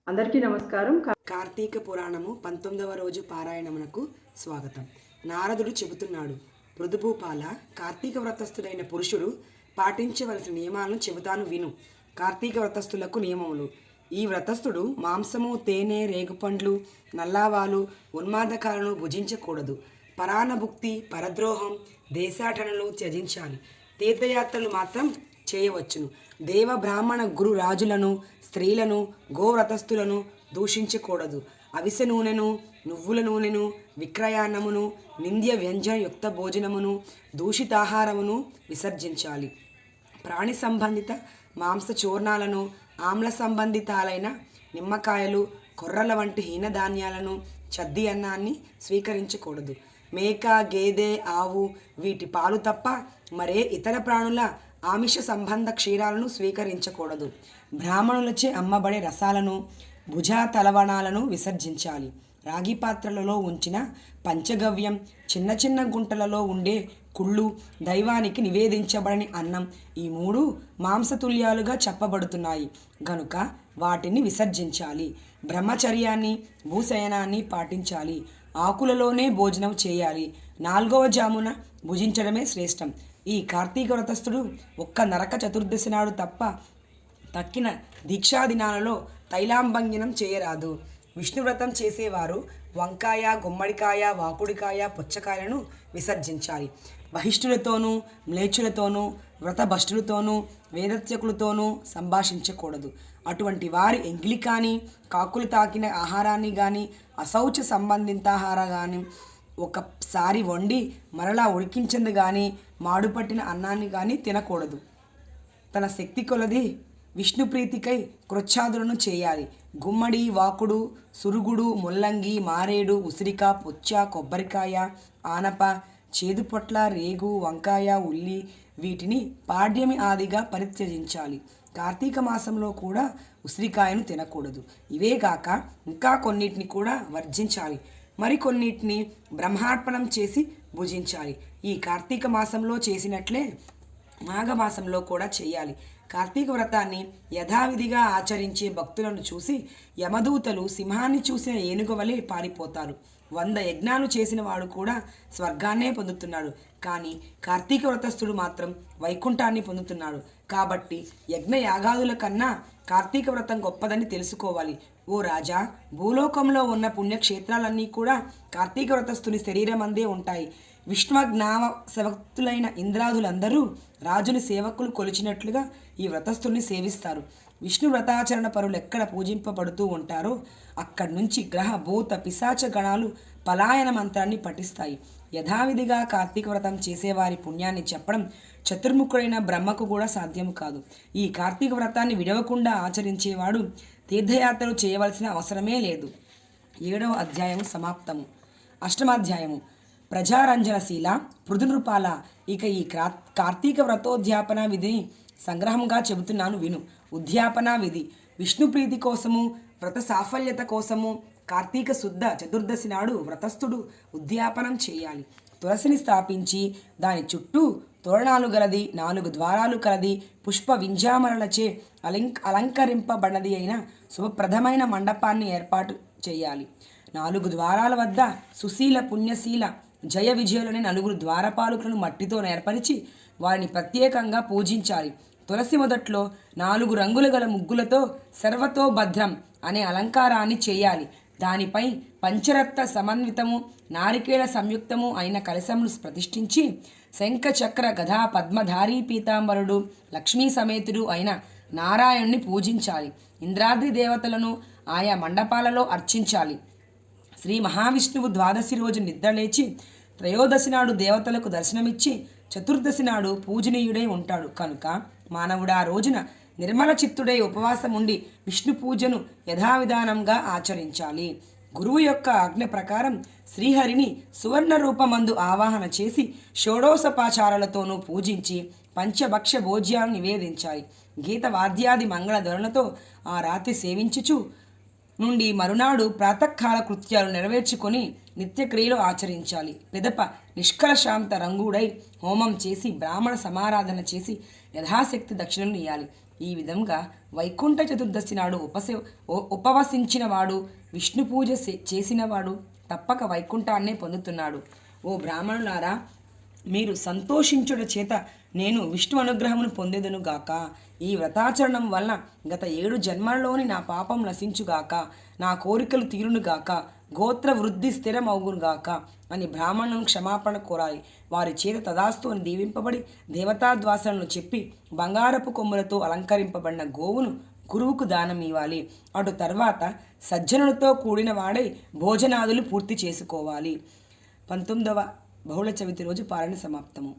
అందరికీ నమస్కారం. కార్తీక పురాణము 19వ రోజు పారాయణమునకు స్వాగతం. నారదుడు చెబుతున్నాడు, పృథుభూపాల, కార్తీక వ్రతస్థుడైన పురుషుడు పాటించవలసిన నియమాలను చెబుతాను విను. కార్తీక వ్రతస్థులకు నియమములు. ఈ వ్రతస్థుడు మాంసము, తేనె, రేగుపండ్లు, నల్లావాలు, ఉన్మాదకాలను భుజించకూడదు. పరాణభుక్తి, పరద్రోహం, దేశాటనలు త్యజించాలి. తీర్థయాత్రలు మాత్రం చేయవచ్చును. దేవ, బ్రాహ్మణ, గురు, రాజులను, స్త్రీలను, గోవ్రతస్థులను దూషించకూడదు. అవిసె నూనెను, నువ్వుల నూనెను, విక్రయాన్నమును, నింద్య వ్యంజన యుక్త భోజనమును, దూషితాహారమును విసర్జించాలి. ప్రాణి సంబంధిత మాంస చూర్ణాలను, ఆమ్ల సంబంధితాలైన నిమ్మకాయలు, కొర్రల వంటి హీనధాన్యాలను, చద్ది అన్నాన్ని స్వీకరించకూడదు. మేక, గేదె, ఆవు వీటి పాలు తప్ప మరే ఇతర ప్రాణుల ఆమిష సంబంధ క్షీరాలను స్వీకరించకూడదు. బ్రాహ్మణులచే అమ్మబడే రసాలను, భుజా తలవణాలను విసర్జించాలి. రాగి పాత్రలలో ఉంచిన పంచగవ్యం, చిన్న చిన్న గుంటలలో ఉండే కుళ్ళు, దైవానికి నివేదించబడని అన్నం, ఈ మూడు మాంసతుల్యాలుగా చెప్పబడుతున్నాయి గనుక వాటిని విసర్జించాలి. బ్రహ్మచర్యాన్ని, భూశయనాన్ని పాటించాలి. ఆకులలోనే భోజనం చేయాలి. 4వ జామున భుజించడమే శ్రేష్టం. ఈ కార్తీక వ్రతస్థుడు ఒక్క నరక చతుర్దశి నాడు తప్ప తక్కిన దీక్షాదినాలలో తైలాంభంజనం చేయరాదు. విష్ణువ్రతం చేసేవారు వంకాయ, గుమ్మడికాయ, వాకుడికాయ, పుచ్చకాయలను విసర్జించాలి. బహిష్ఠులతోనూ, మ్లేచ్చులతోనూ, వ్రతభష్టులతోనూ, వేదత్యకులతోనూ సంభాషించకూడదు. అటువంటి వారి ఎంగిలి కానీ, కాకులు తాకిన ఆహారాన్ని కానీ, అశౌచ సంబంధితాహార కానీ, ఒకసారి వండి మరలా ఉడికించింది కానీ, మాడుపట్టిన అన్నాన్ని కానీ తినకూడదు. తన శక్తి కొలది విష్ణుప్రీతికై కృచ్ఛాదులను చేయాలి. గుమ్మడి, వాకుడు, సురుగుడు, ముల్లంగి, మారేడు, ఉసిరిక, పుచ్చ, కొబ్బరికాయ, ఆనప, చేదుపొట్ల, రేగు, వంకాయ, ఉల్లి వీటిని పాడ్యమి ఆదిగా పరిత్యజించాలి. కార్తీక మాసంలో కూడా ఉసిరికాయను తినకూడదు. ఇవే కాక ఇంకా కొన్నిటిని కూడా వర్జించాలి. మరికొన్నిటిని బ్రహ్మార్పణం చేసి భుజించాలి. ఈ కార్తీక మాసంలో చేసినట్లే మాఘమాసంలో కూడా చేయాలి. కార్తీక వ్రతాన్ని యథావిధిగా ఆచరించే భక్తులను చూసి యమదూతలు సింహాన్ని చూసిన ఏనుగు వలె పారిపోతారు. 100 యజ్ఞాలు చేసిన వాడు కూడా స్వర్గాన్నే పొందుతున్నాడు. కానీ కార్తీక వ్రతస్థుడు మాత్రం వైకుంఠాన్ని పొందుతున్నాడు. కాబట్టి యజ్ఞ యాగాదుల కన్నా కార్తీక వ్రతం గొప్పదని తెలుసుకోవాలి. ఓ రాజా, భూలోకంలో ఉన్న పుణ్యక్షేత్రాలన్నీ కూడా కార్తీక వ్రతస్థుని శరీరం అందే ఉంటాయి. విష్ణుజ్ఞావ సేవకులైన ఇంద్రాదులందరూ రాజుని సేవకులు కొలిచినట్లుగా ఈ వ్రతస్థుని సేవిస్తారు. విష్ణు వ్రతాచరణ పరులు ఎక్కడ పూజింపబడుతూ ఉంటారో అక్కడి నుంచి గ్రహ, భూత, పిశాచ గణాలు పలాయన మంత్రాన్ని పఠిస్తాయి. యథావిధిగా కార్తీక వ్రతం చేసేవారి పుణ్యాన్ని చెప్పడం చతుర్ముఖుడైన బ్రహ్మకు కూడా సాధ్యము కాదు. ఈ కార్తీక వ్రతాన్ని విడవకుండా ఆచరించేవాడు తీర్థయాత్రలు చేయవలసిన అవసరమే లేదు. 7వ అధ్యాయము సమాప్తము. 8వ ప్రజారంజనశీల పృథునృపాల. ఇక ఈ కార్తీక వ్రతోద్యాపన విధిని సంగ్రహంగా చెబుతున్నాను విను. ఉద్యాపన విధి విష్ణు ప్రీతి కోసము, వ్రత సాఫల్యత కోసము కార్తీక శుద్ధ చతుర్దశి నాడు వ్రతస్థుడు ఉద్యాపనం చేయాలి. తులసిని స్థాపించి దాని చుట్టూ తోరణాలు గలది, 4 ద్వారాలు కలది, పుష్ప వింజామరలచే అలంకరింపబడినది అయిన శుభప్రదమైన మండపాన్ని ఏర్పాటు చేయాలి. 4 ద్వారాల వద్ద సుశీల, పుణ్యశీల, జయ విజయులని 4 ద్వారపాలకులను మట్టితో ఏర్పరిచి వారిని ప్రత్యేకంగా పూజించాలి. తులసి మొదట్లో 4 రంగుల గల ముగ్గులతో సర్వతో భద్రం అనే అలంకారాన్ని చేయాలి. దానిపై పంచరత్న సమన్వితము, నారికేళ సంయుక్తము అయిన కలశమును ప్రతిష్ఠించి శంఖ, చక్ర, గదా, పద్మధారీ పీతాంబరుడు, లక్ష్మీ సమేతుడు అయిన నారాయణుని పూజించాలి. ఇంద్రాద్రి దేవతలను ఆయా మండపాలలో అర్చించాలి. శ్రీ మహావిష్ణువు ద్వాదశి రోజు నిద్రలేచి త్రయోదశి నాడు దేవతలకు దర్శనమిచ్చి చతుర్దశి నాడు పూజనీయుడై ఉంటాడు కనుక మానవుడు ఆ రోజున నిర్మల చిత్తుడై ఉపవాసం ఉండి విష్ణు పూజను యథావిధానంగా ఆచరించాలి. గురువు యొక్క ఆజ్ఞ ప్రకారం శ్రీహరిని సువర్ణ రూపమందు ఆవాహన చేసి షోడోసోపచారాలతోనూ పూజించి పంచభక్ష భోజ్యాలను నివేదించాలి. గీత వాద్యాది మంగళ ధరులతో ఆ రాత్రి సేవించుచు నుండి మరునాడు ప్రాతకాల కృత్యాలు నెరవేర్చుకొని నిత్యక్రియలు ఆచరించాలి. పిదప నిష్కలశాంత రంగుడై హోమం చేసి బ్రాహ్మణ సమారాధన చేసి యథాశక్తి దక్షిణను ఇయ్యాలి. ఈ విధంగా వైకుంఠ చతుర్దశి నాడు ఉపవసించినవాడు, విష్ణు పూజ చేసినవాడు తప్పక వైకుంఠాన్నే పొందుతున్నాడు. ఓ బ్రాహ్మణులారా, మీరు సంతోషించుట చేత నేను విష్ణు అనుగ్రహమును పొందేదనుగాక. ఈ వ్రతాచరణం వలన గత 7 జన్మలలోని నా పాపం నశించుగాక, నా కోరికలు తీరునుగాక, గోత్ర వృద్ధి స్థిరమవునుగాక అని బ్రాహ్మణులను క్షమాపణ కోరాలి. వారి చేత తదాస్తు అని దీవింపబడి దేవతాద్వాసనలు చెప్పి బంగారపు కొమ్ములతో అలంకరింపబడిన గోవును గురువుకు దానం ఇవ్వాలి. అటు తర్వాత సజ్జనులతో కూడిన వాడై భోజనాదులు పూర్తి చేసుకోవాలి. 19వ బహుళ చవితి రోజు పాలన సమాప్తము.